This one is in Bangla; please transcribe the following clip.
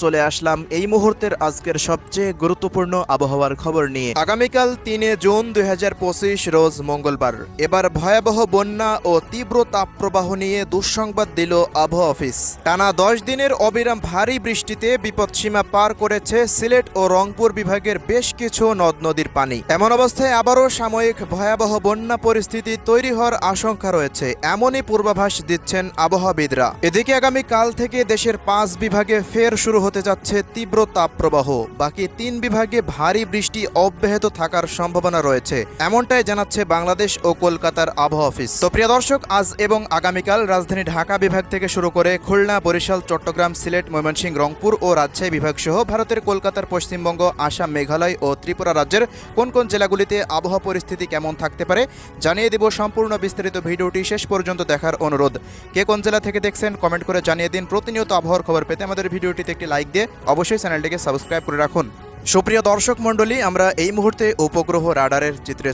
চলে আসলাম এই মুহূর্তের আজকের সবচেয়ে গুরুত্বপূর্ণ আবহাওয়ার খবর নিয়ে। আগামীকাল ৩ জুন ২০২৫ রোজ মঙ্গলবার। এবার ভয়াবহ বন্যা ও তীব্র তাপপ্রবাহ নিয়ে দুঃসংবাদ দিল আবহাওয়া অফিস। টানা ১০ দিনের অবিরাম ভারী বৃষ্টিতে বিপদসীমা পার করেছে সিলেট ও রংপুর বিভাগের বেশ কিছু নদ নদীর পানি। এমন অবস্থায় আবারও সাময়িক ভয়াবহ বন্যা পরিস্থিতি তৈরি হওয়ার আশঙ্কা রয়েছে, এমনই পূর্বাভাস দিচ্ছেন আবহাওয়াবিদরা। এদিকে আগামীকাল থেকে দেশের ৫ বিভাগে ফের শুরু হতে যাচ্ছে তীব্র তাপপ্রবাহ। বাকি ৩ বিভাগে ভারী বৃষ্টি অব্যাহত থাকার সম্ভাবনা রয়েছে, এমনটাই জানাচ্ছে বাংলাদেশ ও কলকাতার আবহাওয়া অফিস। তো প্রিয় দর্শক, আজ এবং আগামীকাল রাজধানী ঢাকা বিভাগ থেকে শুরু করে খুলনা, বরিশাল, চট্টগ্রাম, সিলেট, ময়মনসিংহ, রংপুর ও রাজশাহী বিভাগ সহ ভারতের কলকাতার পশ্চিমবঙ্গ, আসাম, মেঘালয় ও ত্রিপুরা রাজ্যের কোন কোন জেলাগুলিতে আবহাওয়া পরিস্থিতি কেমন থাকতে পারে জানিয়ে দেব। সম্পূর্ণ বিস্তারিত ভিডিওটি শেষ পর্যন্ত দেখার অনুরোধ। কে কোন জেলা থেকে দেখছেন কমেন্ট করে জানিয়ে দিন। প্রতিনিয়ত আবহাওয়ার খবর পেতে আমাদের ভিডিওটিতে একটি লাইক দিয়ে অবশ্যই চ্যানেলটিকে সাবস্ক্রাইব করে রাখুন। সুপ্রিয় দর্শক মণ্ডলী, আমরা এই মুহূর্তে উপগ্রহ রাডারের চিত্রে